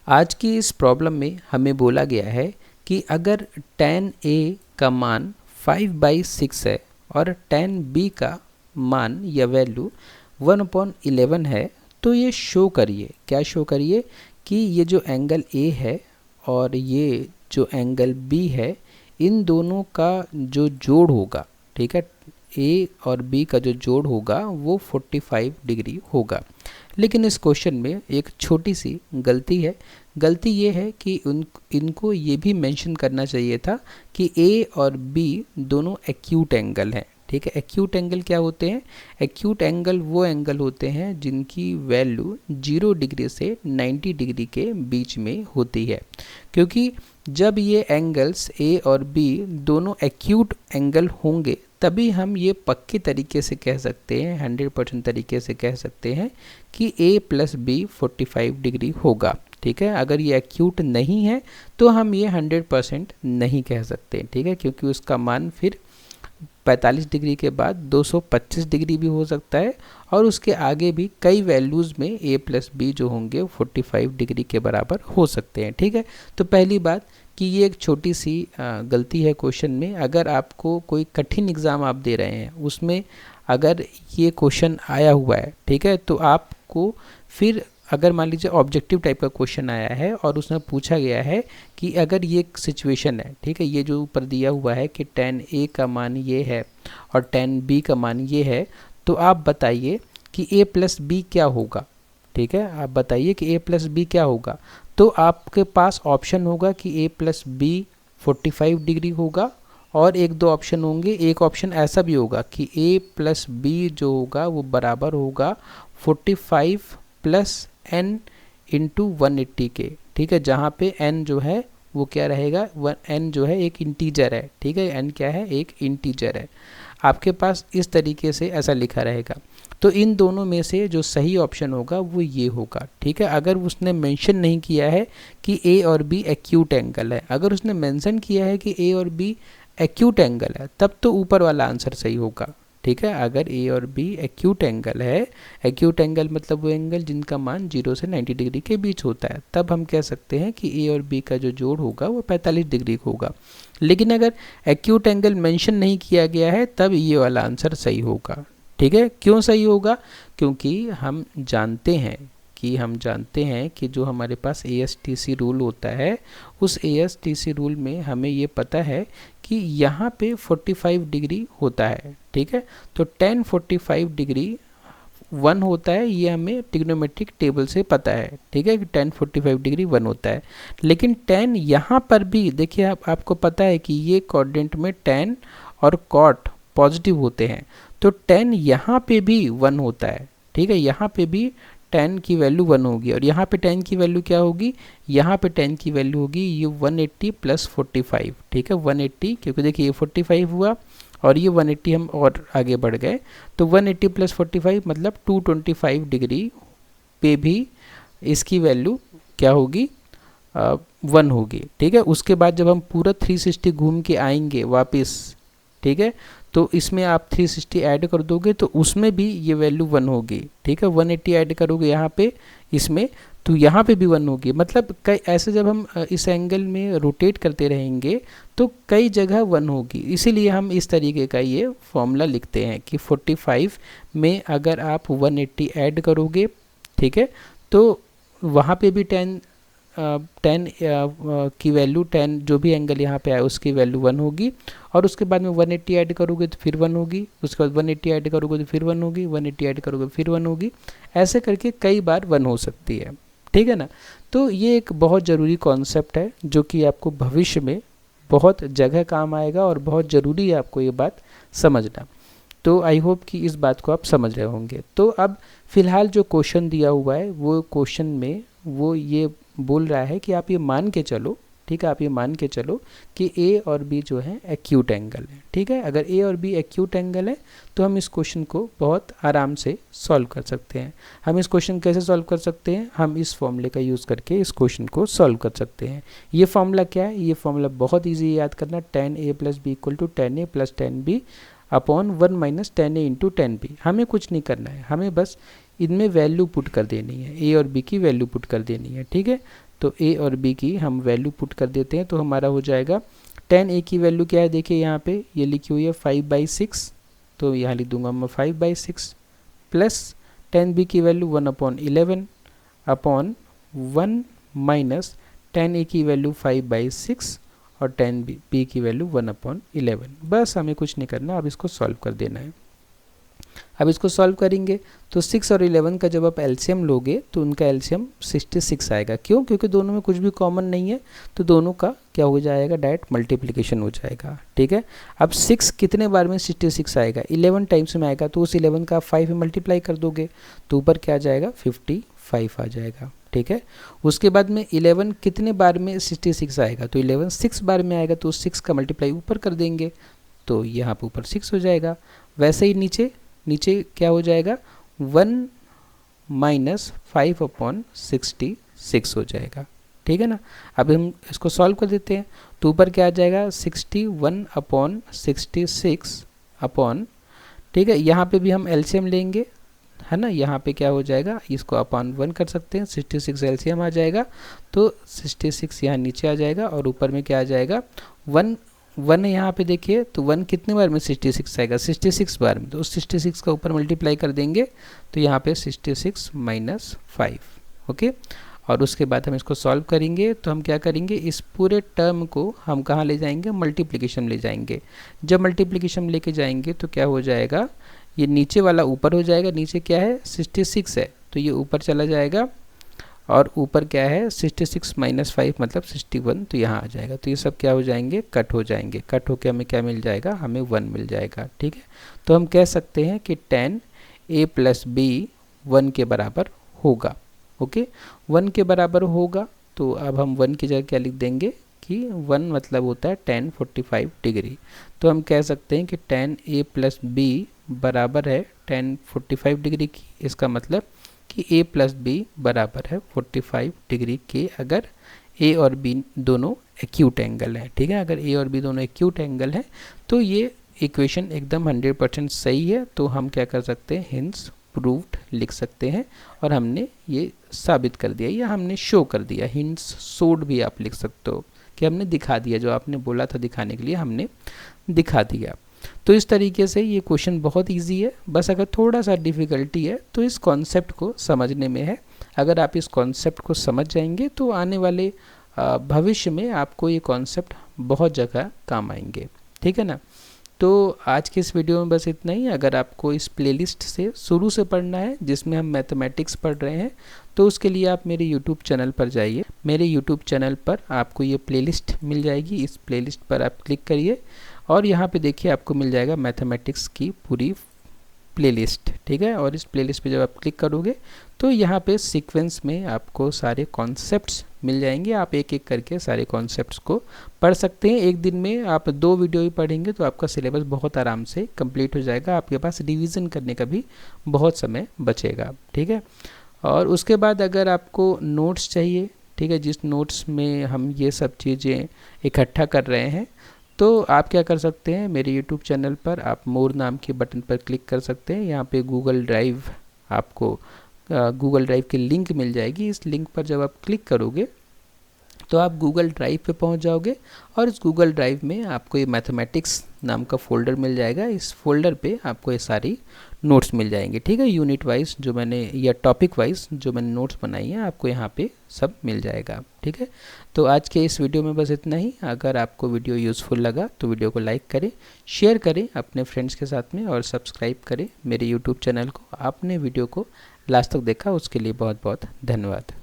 आज की इस प्रॉब्लम में हमें बोला गया है कि अगर tan a का मान 5/6 है और tan b का मान या वैल्यू 1/11 है, तो ये शो करिए, क्या शो करिए कि ये जो एंगल a है और ये जो एंगल b है, इन दोनों का जो जोड़ होगा, ठीक है, a और b का जो जोड़ होगा वो 45 डिग्री होगा। लेकिन इस क्वेश्चन में एक छोटी सी गलती है। गलती ये है कि इनको ये भी मेंशन करना चाहिए था कि a और b दोनों एक्यूट एंगल हैं। ठीक है, एक्यूट एंगल क्या होते हैं? एक्यूट एंगल वो एंगल होते हैं जिनकी वैल्यू 0 डिग्री से 90 डिग्री के बीच में होती है, क्योंकि जब ये एंगल्स a और b दोनों एक्यूट एंगल होंगे तभी हम ये पक्के तरीके से कह सकते हैं, 100% तरीके से कह सकते हैं कि a प्लस b 45 डिग्री होगा। ठीक है, अगर ये एक्यूट नहीं है तो हम ये 100% नहीं कह सकते। ठीक है, क्योंकि उसका मान फिर 45 डिग्री के बाद 225 डिग्री भी हो सकता है और उसके आगे भी कई वैल्यूज़ में a प्लस बी जो होंगे 45 डिग्री के बराबर हो सकते हैं। ठीक है, तो पहली बात कि ये एक छोटी सी गलती है क्वेश्चन में। अगर आपको कोई कठिन एग्ज़ाम आप दे रहे हैं, उसमें अगर ये क्वेश्चन आया हुआ है, ठीक है, तो आपको फिर अगर मान लीजिए ऑब्जेक्टिव टाइप का क्वेश्चन आया है और उसमें पूछा गया है कि अगर ये सिचुएशन है, ठीक है, ये जो ऊपर दिया हुआ है कि tan a का मान ये है और tan b का मान ये है, तो आप बताइए कि a प्लस बी क्या होगा। ठीक है, आप बताइए कि a प्लस बी क्या होगा। तो आपके पास ऑप्शन होगा कि a प्लस बी 45 डिग्री होगा और एक दो ऑप्शन होंगे। एक ऑप्शन ऐसा भी होगा कि a प्लस बी जो होगा वो बराबर होगा 45 प्लस n इंटू 180 के। ठीक है, जहाँ पे n जो है वो क्या रहेगा, n जो है एक इंटीजर है। ठीक है, n क्या है, एक इंटीजर है। आपके पास इस तरीके से ऐसा लिखा रहेगा। तो इन दोनों में से जो सही ऑप्शन होगा वो ये होगा। ठीक है, अगर उसने मेंशन नहीं किया है कि a और b एक्यूट एंगल है, अगर उसने मेंशन किया है कि a और b एक्यूट एंगल है, तब तो ऊपर वाला आंसर सही होगा। ठीक है, अगर a और b एक्यूट एंगल है, एक्यूट एंगल मतलब वो एंगल जिनका मान 0 से 90 डिग्री के बीच होता है, तब हम कह सकते हैं कि a और b का जो जोड़ होगा वो 45 डिग्री होगा। लेकिन अगर एक्यूट एंगल मेंशन नहीं किया गया है तब ये वाला आंसर सही होगा। ठीक है, क्यों सही होगा? क्योंकि हम जानते हैं कि जो हमारे पास ASTC रूल होता है, उस ASTC रूल में हमें ये पता है कि यहाँ पे 45 डिग्री होता है। ठीक है, तो tan 45 डिग्री 1 होता है, ये हमें ट्रिग्नोमेट्रिक टेबल से पता है। ठीक है, कि tan 45 डिग्री 1 होता है। लेकिन tan यहाँ पर भी देखिए, आपको पता है कि ये कोऑर्डिनेट में tan और cot पॉजिटिव होते हैं, तो tan यहाँ पे भी 1 होता है। ठीक है, यहाँ पे भी tan की वैल्यू 1 होगी और यहाँ पे tan की वैल्यू क्या होगी, यहाँ पे tan की वैल्यू होगी ये 180 प्लस 45। ठीक है, 180, क्योंकि देखिए ये 45 हुआ और ये 180 हम और आगे बढ़ गए, तो 180 प्लस 45 मतलब 225 डिग्री पे भी इसकी वैल्यू क्या होगी, 1 होगी। ठीक है, उसके बाद जब हम पूरा 360 घूम के आएंगे वापस, ठीक है, तो इसमें आप 360 ऐड कर दोगे तो उसमें भी ये वैल्यू 1 होगी। ठीक है, 180 ऐड करोगे यहाँ पे इसमें, तो यहाँ पे भी 1 होगी। मतलब कई ऐसे जब हम इस एंगल में रोटेट करते रहेंगे तो कई जगह 1 होगी। इसीलिए हम इस तरीके का ये फॉर्मूला लिखते हैं कि 45 में अगर आप 180 ऐड करोगे, ठीक है, तो वहाँ पे भी tan की वैल्यू, tan जो भी एंगल यहाँ पे आया उसकी वैल्यू 1 होगी और उसके बाद में 180 ऐड करोगे तो फिर 1 होगी, उसके बाद 180 ऐड करोगे तो फिर 1 होगी, 180 ऐड करोगे तो फिर 1 होगी। ऐसे करके कई बार 1 हो सकती है। ठीक है ना, तो ये एक बहुत ज़रूरी कॉन्सेप्ट है जो कि आपको भविष्य में बहुत जगह काम आएगा और बहुत ज़रूरी है आपको ये बात समझना। तो आई होप कि इस बात को आप समझ रहे होंगे। तो अब फिलहाल जो क्वेश्चन दिया हुआ है वो क्वेश्चन में वो ये बोल रहा है कि आप ये मान के चलो, ठीक है, आप ये मान के चलो कि a और b जो है एक्यूट एंगल है। ठीक है, अगर a और b एक्यूट एंगल है तो हम इस क्वेश्चन को बहुत आराम से सॉल्व कर सकते हैं। हम इस क्वेश्चन कैसे सॉल्व कर सकते हैं? हम इस फॉर्मूले का यूज़ करके इस क्वेश्चन को सॉल्व कर सकते हैं। ये फॉर्मूला क्या है? ये फॉर्मूला बहुत ईजी याद करना, tan a plus B equal to tan a प्लस tan b upon 1 minus tan a into tan b। हमें कुछ नहीं करना है, हमें बस इनमें वैल्यू पुट कर देनी है, a और b की वैल्यू पुट कर देनी है। ठीक है, तो a और b की हम वैल्यू पुट कर देते हैं, तो हमारा हो जाएगा tan a की वैल्यू क्या है, देखिए यहाँ पे ये लिखी हुई है 5/6, तो यहाँ लिख दूंगा मैं 5/6 प्लस tan b की value 1/11 upon 1 minus tan a की वैल्यू 5/6 और tan b की वैल्यू 1/11। बस हमें कुछ नहीं करना, अब इसको सॉल्व कर देना है। अब इसको सॉल्व करेंगे तो 6 और 11 का जब आप एलसीएम लोगे तो उनका एलसीएम 66 आएगा। क्यों? क्योंकि दोनों में कुछ भी कॉमन नहीं है, तो दोनों का क्या हो जाएगा, डायरेक्ट मल्टीप्लिकेशन हो जाएगा। ठीक है, अब 6 कितने बार में 66 आएगा, 11 टाइम्स में आएगा, तो उस 11 का 5 में मल्टीप्लाई कर दोगे तो ऊपर क्या आ जाएगा, 55 आ जाएगा। ठीक है, उसके बाद में 11 कितने बार में 66 आएगा, तो 11 6 बार में आएगा, तो 6 का मल्टीप्लाई ऊपर कर देंगे तो यहाँ पे ऊपर 6 हो जाएगा। वैसे ही नीचे क्या हो जाएगा, 1 माइनस 5/66 हो जाएगा। ठीक है ना, अब हम इसको सॉल्व कर देते हैं, तो ऊपर क्या आ जाएगा, 61/66 अपॉन, ठीक है, यहाँ पे भी हम एलसीएम लेंगे, है ना, यहाँ पे क्या हो जाएगा, इसको अपॉन 1 कर सकते हैं, 66 एलसीएम आ जाएगा, तो 66 यहाँ नीचे आ जाएगा और ऊपर में क्या आ जाएगा, 1 यहाँ पे देखिए, तो 1 कितने बार में 66 आएगा, 66 बार में, तो उस 66 का ऊपर मल्टीप्लाई कर देंगे तो यहाँ पे 66 माइनस 5। ओके, और उसके बाद हम इसको सॉल्व करेंगे, तो हम क्या करेंगे, इस पूरे टर्म को हम कहाँ ले जाएंगे, मल्टीप्लिकेशन ले जाएंगे। जब मल्टीप्लिकेशन लेके जाएंगे तो क्या हो जाएगा, ये नीचे वाला ऊपर हो जाएगा, नीचे क्या है 66 है, तो ये ऊपर चला जाएगा, और ऊपर क्या है 66 माइनस 5 मतलब 61, तो यहाँ आ जाएगा। तो ये सब क्या हो जाएंगे, कट हो जाएंगे, कट होकर हमें क्या मिल जाएगा, हमें 1 मिल जाएगा। ठीक है, तो हम कह सकते हैं कि tan a प्लस बी 1 के बराबर होगा। ओके, 1 के बराबर होगा, तो अब हम 1 की जगह क्या लिख देंगे कि 1 मतलब होता है tan 45 डिग्री। तो हम कह सकते हैं कि tan a प्लस बी बराबर है tan 45 डिग्री की। इसका मतलब कि a प्लस बी बराबर है 45 डिग्री के, अगर a और b दोनों एक्यूट एंगल हैं। ठीक है, अगर a और b दोनों एक्यूट एंगल हैं तो ये इक्वेशन एकदम 100% सही है। तो हम क्या कर सकते हैं, हिंस प्रूव्ड लिख सकते हैं, और हमने ये साबित कर दिया या हमने शो कर दिया, हिंस शोड भी आप लिख सकते हो कि हमने दिखा दिया, जो आपने बोला था दिखाने के लिए हमने दिखा दिया। तो इस तरीके से ये क्वेश्चन बहुत इजी है, बस अगर थोड़ा सा डिफ़िकल्टी है तो इस कॉन्सेप्ट को समझने में है। अगर आप इस कॉन्सेप्ट को समझ जाएंगे तो आने वाले भविष्य में आपको ये कॉन्सेप्ट बहुत जगह काम आएंगे। ठीक है ना, तो आज के इस वीडियो में बस इतना ही। अगर आपको इस प्लेलिस्ट से शुरू से पढ़ना है जिसमें हम मैथमेटिक्स पढ़ रहे हैं, तो उसके लिए आप मेरे यूट्यूब चैनल पर जाइए। मेरे यूट्यूब चैनल पर आपको ये प्लेलिस्ट मिल जाएगी, इस प्लेलिस्ट पर आप क्लिक करिए और यहाँ पे देखिए आपको मिल जाएगा मैथमेटिक्स की पूरी प्लेलिस्ट। ठीक है, और इस प्लेलिस्ट पे जब आप क्लिक करोगे तो यहाँ पे सीक्वेंस में आपको सारे कॉन्सेप्ट्स मिल जाएंगे। आप एक एक करके सारे कॉन्सेप्ट्स को पढ़ सकते हैं। एक दिन में आप 2 वीडियो ही पढ़ेंगे तो आपका सिलेबस बहुत आराम से कंप्लीट हो जाएगा। आपके पास रिवीजन करने का भी बहुत समय बचेगा। ठीक है, और उसके बाद अगर आपको नोट्स चाहिए, ठीक है, जिस नोट्स में हम ये सब चीज़ें इकट्ठा कर रहे हैं, तो आप क्या कर सकते हैं, मेरे YouTube चैनल पर आप मोर नाम के बटन पर क्लिक कर सकते हैं। यहाँ पे गूगल ड्राइव, आपको गूगल ड्राइव की लिंक मिल जाएगी। इस लिंक पर जब आप क्लिक करोगे तो आप गूगल ड्राइव पे पहुँच जाओगे और इस गूगल ड्राइव में आपको ये मैथमेटिक्स नाम का फ़ोल्डर मिल जाएगा। इस फोल्डर पे आपको ये सारी नोट्स मिल जाएंगे। ठीक है, यूनिट वाइज जो मैंने या टॉपिक वाइज जो मैंने नोट्स बनाई हैं आपको यहाँ पे सब मिल जाएगा। ठीक है, तो आज के इस वीडियो में बस इतना ही। अगर आपको वीडियो यूज़फुल लगा तो वीडियो को लाइक करें, शेयर करें अपने फ्रेंड्स के साथ में और सब्सक्राइब करें मेरे यूट्यूब चैनल को। आपने वीडियो को लास्ट तक देखा उसके लिए बहुत बहुत धन्यवाद।